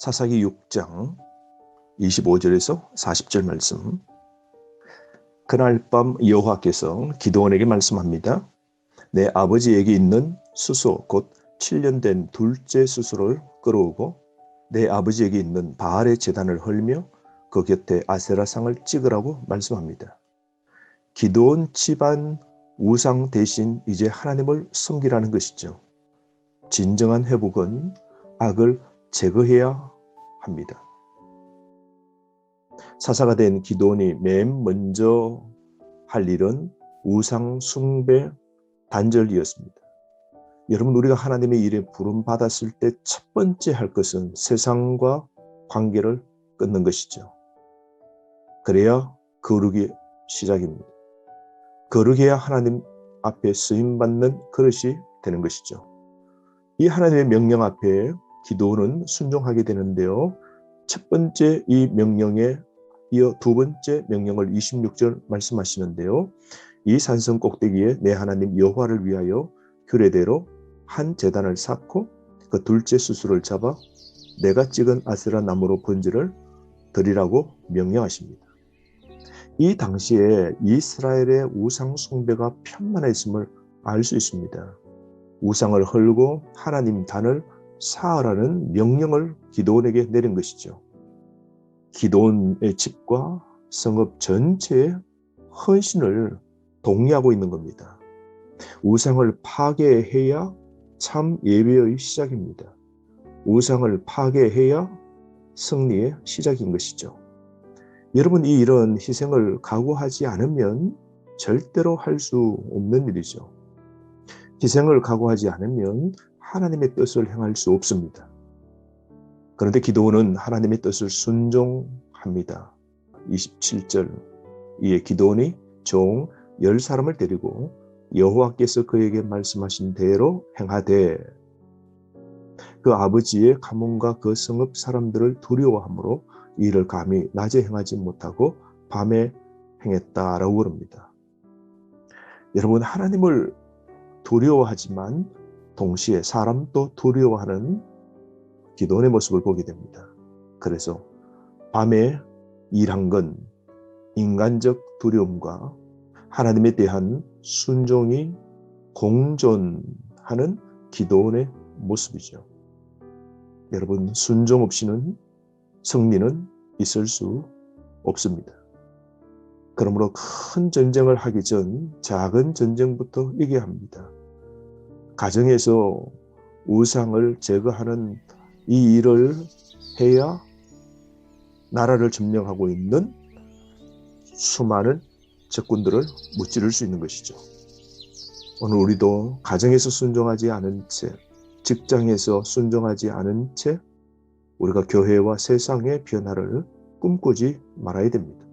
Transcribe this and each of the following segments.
사사기 6장 25절에서 40절 말씀. 그날 밤 여호와께서 기드온에게 말씀합니다. 내 아버지에게 있는 수소 곧 7년 된 둘째 수소를 끌어오고 내 아버지에게 있는 바알의 제단을 헐며 그 곁에 아세라상을 찍으라고 말씀합니다. 기드온 집안 우상 대신 이제 하나님을 섬기라는 것이죠. 진정한 회복은 악을 제거해야 합니다. 사사가 된 기드온이 맨 먼저 할 일은 우상 숭배 단절이었습니다. 여러분, 우리가 하나님의 일에 부름받았을 때 첫 번째 할 것은 세상과 관계를 끊는 것이죠. 그래야 거룩이 시작입니다. 거룩해야 하나님 앞에 쓰임받는 그릇이 되는 것이죠. 이 하나님의 명령 앞에 기드온은 순종하게 되는데요. 첫 번째 이 명령에 이어 두 번째 명령을 26절 말씀하시는데요. 이 산성 꼭대기에 내 하나님 여호와를 위하여 규례대로 한 제단을 쌓고 그 둘째 수수를 잡아 내가 찍은 아세라 나무로 번제를 드리라고 명령하십니다. 이 당시에 이스라엘의 우상 숭배가 편만했음을 알 수 있습니다. 우상을 헐고 하나님 단을 쌓으라는 명령을 기드온에게 내린 것이죠. 기드온의 집과 성읍 전체의 헌신을 동의하고 있는 겁니다. 우상을 파괴해야 참 예배의 시작입니다. 우상을 파괴해야 승리의 시작인 것이죠. 여러분, 이 이런 희생을 각오하지 않으면 절대로 할 수 없는 일이죠. 희생을 각오하지 않으면 하나님의 뜻을 행할 수 없습니다. 그런데 기드온은 하나님의 뜻을 순종합니다. 27절 이에 기드온이 종 10사람을 데리고 여호와께서 그에게 말씀하신 대로 행하되 그 아버지의 가문과 그 성읍 사람들을 두려워하므로 이 일을 감히 낮에 행하지 못하고 밤에 행했다라고 그럽니다. 여러분, 하나님을 두려워하지만 동시에 사람도 두려워하는 기드온의 모습을 보게 됩니다. 그래서 밤에 일한 건 인간적 두려움과 하나님에 대한 순종이 공존하는 기드온의 모습이죠. 여러분, 순종 없이는 승리는 있을 수 없습니다. 그러므로 큰 전쟁을 하기 전 작은 전쟁부터 이겨야 합니다. 가정에서 우상을 제거하는 이 일을 해야 나라를 점령하고 있는 수많은 적군들을 무찌를 수 있는 것이죠. 오늘 우리도 가정에서 순종하지 않은 채, 직장에서 순종하지 않은 채 우리가 교회와 세상의 변화를 꿈꾸지 말아야 됩니다.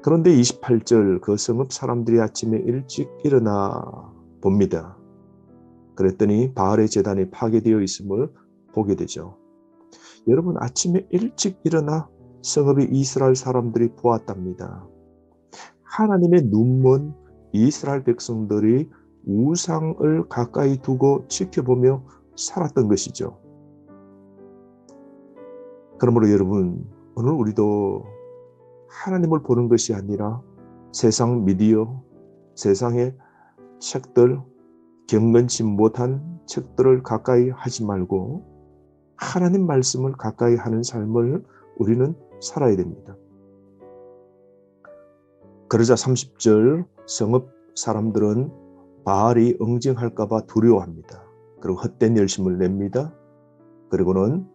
그런데 28절 그 성읍 사람들이 아침에 일찍 일어나 봅니다. 그랬더니 바알의 제단이 파괴되어 있음을 보게 되죠. 여러분, 아침에 일찍 일어나 성읍의 이스라엘 사람들이 보았답니다. 하나님의 눈먼 이스라엘 백성들이 우상을 가까이 두고 지켜보며 살았던 것이죠. 그러므로 여러분, 오늘 우리도 하나님을 보는 것이 아니라 세상 미디어, 세상의 책들, 경건치 못한 책들을 가까이 하지 말고 하나님 말씀을 가까이 하는 삶을 우리는 살아야 됩니다. 그러자 30절 성읍 사람들은 바알이 응징할까 봐 두려워합니다. 그리고 헛된 열심을 냅니다. 그리고는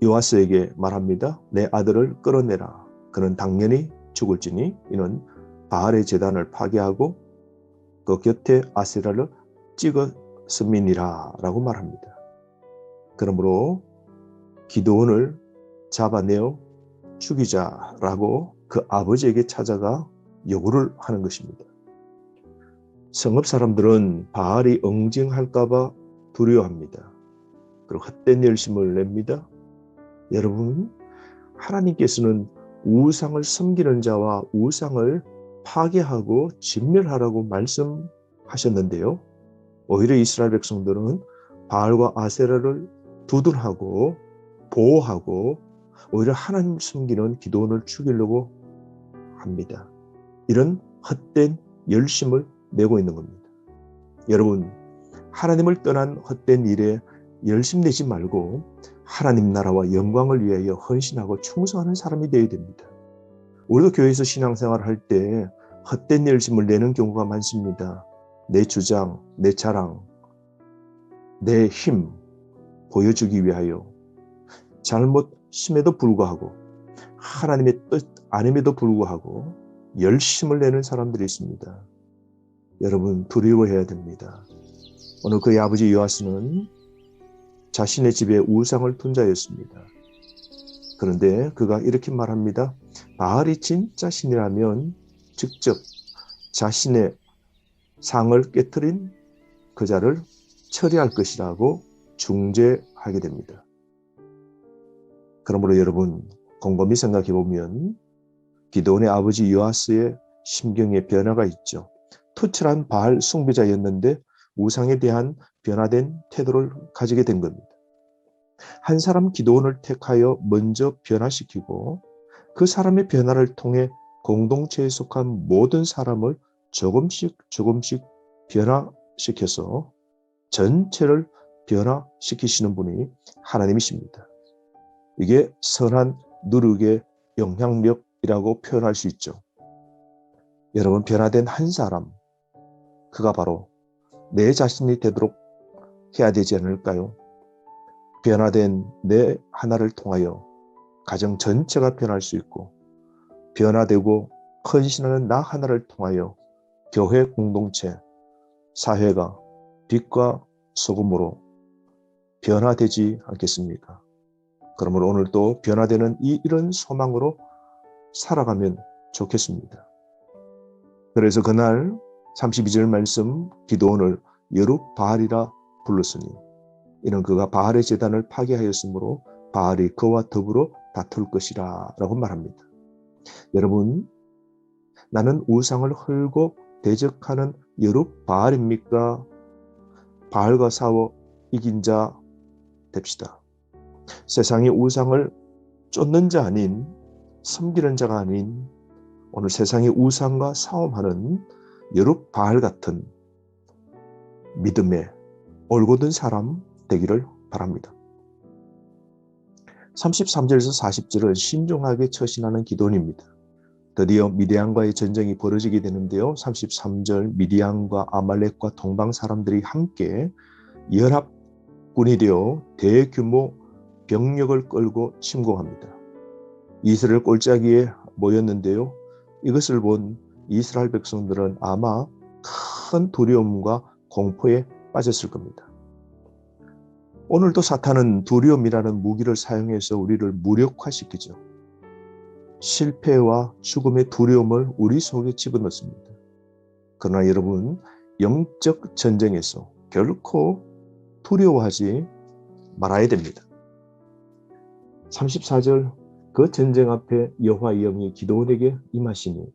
요아스에게 말합니다. 내 아들을 끌어내라. 그는 당연히 죽을지니 이는 바알의 제단을 파괴하고 그 곁에 아세라를 찍었음이니라 라고 말합니다. 그러므로 기드온을 잡아내어 죽이자라고 그 아버지에게 찾아가 요구를 하는 것입니다. 성읍 사람들은 바알이 응징할까 봐 두려워합니다. 그리고 헛된 열심을 냅니다. 여러분, 하나님께서는 우상을 섬기는 자와 우상을 파괴하고 진멸하라고 말씀하셨는데요. 오히려 이스라엘 백성들은 바알과 아세라를 두둔하고 보호하고 오히려 하나님 숨기는 기도원을 죽이려고 합니다. 이런 헛된 열심을 내고 있는 겁니다. 여러분, 하나님을 떠난 헛된 일에 열심 내지 말고 하나님 나라와 영광을 위하여 헌신하고 충성하는 사람이 되어야 됩니다. 우리도 교회에서 신앙생활을 할 때 헛된 열심을 내는 경우가 많습니다. 내 주장, 내 자랑, 내 힘 보여주기 위하여 잘못심에도 불구하고 하나님의 뜻 아님에도 불구하고 열심을 내는 사람들이 있습니다. 여러분, 두려워해야 됩니다. 오늘 그의 아버지 요아스는 자신의 집에 우상을 둔 자였습니다. 그런데 그가 이렇게 말합니다. 바알이 진짜 신이라면 직접 자신의 상을 깨뜨린 그 자를 처리할 것이라고 중재하게 됩니다. 그러므로 여러분, 곰곰이 생각해 보면 기드온의 아버지 요아스의 심경에 변화가 있죠. 투철한 바알 숭배자였는데 우상에 대한 변화된 태도를 가지게 된 겁니다. 한 사람 기드온을 택하여 먼저 변화시키고 그 사람의 변화를 통해 공동체에 속한 모든 사람을 조금씩 변화시켜서 전체를 변화시키시는 분이 하나님이십니다. 이게 선한 누룩의 영향력이라고 표현할 수 있죠. 여러분, 변화된 한 사람, 그가 바로 내 자신이 되도록 해야 되지 않을까요? 변화된 내 하나를 통하여 가정 전체가 변할 수 있고, 변화되고 헌신하는 나 하나를 통하여 교회 공동체, 사회가 빛과 소금으로 변화되지 않겠습니까? 그러므로 오늘도 변화되는 이런 소망으로 살아가면 좋겠습니다. 그래서 그날 32절 말씀, 기드온을 여룹바알이라 불렀으니 이는 그가 바알의 제단을 파괴하였으므로 바알이 그와 더불어 다툴 것이라 라고 말합니다. 여러분, 나는 우상을 헐고 대적하는 여룹바알입니까? 바알과 싸워 이긴 자 됩시다. 세상의 우상을 쫓는 자 아닌, 섬기는 자가 아닌 오늘 세상의 우상과 싸움하는 여룹바알 같은 믿음의 올곧은 사람 되기를 바랍니다. 33절에서 40절은 신중하게 처신하는 기도원입니다. 드디어 미디안과의 전쟁이 벌어지게 되는데요. 33절, 미디안과 아말렉과 동방 사람들이 함께 연합군이 되어 대규모 병력을 끌고 침공합니다. 이스라엘 골짜기에 모였는데요. 이것을 본 이스라엘 백성들은 아마 큰 두려움과 공포에 빠졌을 겁니다. 오늘도 사탄은 두려움이라는 무기를 사용해서 우리를 무력화시키죠. 실패와 죽음의 두려움을 우리 속에 집어넣습니다. 그러나 여러분, 영적 전쟁에서 결코 두려워하지 말아야 됩니다. 34절, 그 전쟁 앞에 여호와의 영이 기드온에게 임하시니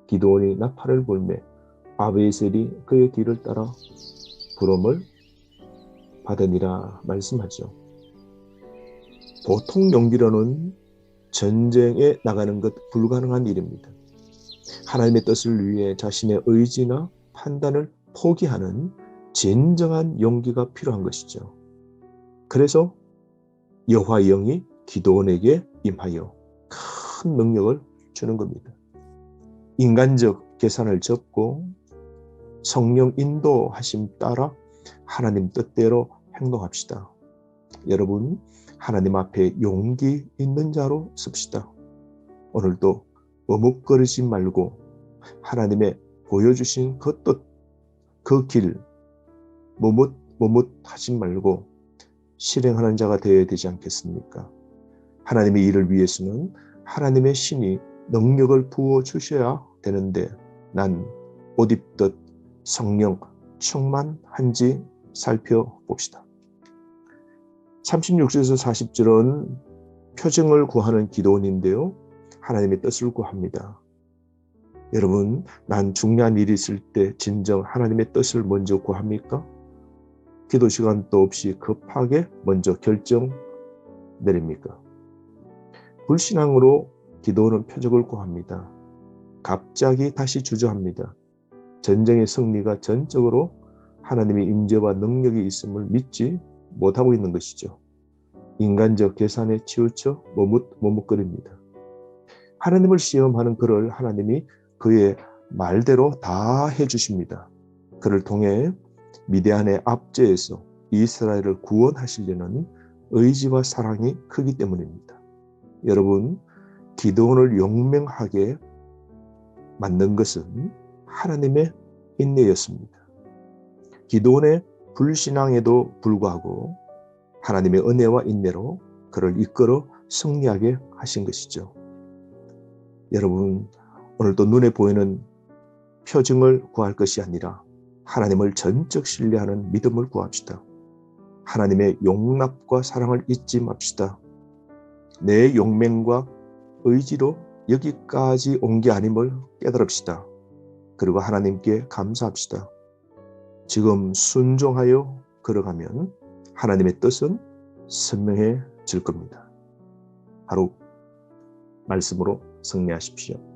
기드온이 나팔을 불매 아비에셀이 그의 뒤를 따라 부름을 받으니라 말씀하죠. 보통 용기로는 전쟁에 나가는 것 불가능한 일입니다. 하나님의 뜻을 위해 자신의 의지나 판단을 포기하는 진정한 용기가 필요한 것이죠. 그래서 여호와의 영이 기드온에게 임하여 큰 능력을 주는 겁니다. 인간적 계산을 접고 성령 인도하심 따라 하나님 뜻대로 행동합시다. 여러분, 하나님 앞에 용기 있는 자로 섭시다. 오늘도 머뭇거리지 말고 하나님의 보여주신 그 뜻, 그 길 머뭇하지 말고 실행하는 자가 되어야 되지 않겠습니까? 하나님의 일을 위해서는 하나님의 신이 능력을 부어주셔야 되는데 난 옷 입듯 성령 충만한지 살펴봅시다. 36절에서 40절은 표징을 구하는 기도원인데요. 하나님의 뜻을 구합니다. 여러분, 난 중요한 일이 있을 때 진정 하나님의 뜻을 먼저 구합니까? 기도 시간도 없이 급하게 먼저 결정 내립니까? 불신앙으로 기도는 표적을 구합니다. 갑자기 다시 주저합니다. 전쟁의 승리가 전적으로 하나님의 임재와 능력이 있음을 믿지 못하고 있는 것이죠. 인간적 계산에 치우쳐 머뭇거립니다. 하나님을 시험하는 그를 하나님이 그의 말대로 다 해주십니다. 그를 통해 미디안의 압제에서 이스라엘을 구원하시려는 의지와 사랑이 크기 때문입니다. 여러분, 기도원을 용맹하게 만든 것은 하나님의 인내였습니다. 기도원의 불신앙에도 불구하고 하나님의 은혜와 인내로 그를 이끌어 승리하게 하신 것이죠. 여러분, 오늘도 눈에 보이는 표징을 구할 것이 아니라 하나님을 전적 신뢰하는 믿음을 구합시다. 하나님의 용납과 사랑을 잊지 맙시다. 내 용맹과 의지로 여기까지 온 게 아님을 깨달읍시다. 그리고 하나님께 감사합시다. 지금 순종하여 걸어가면 하나님의 뜻은 선명해질 겁니다. 하루 말씀으로 승리하십시오.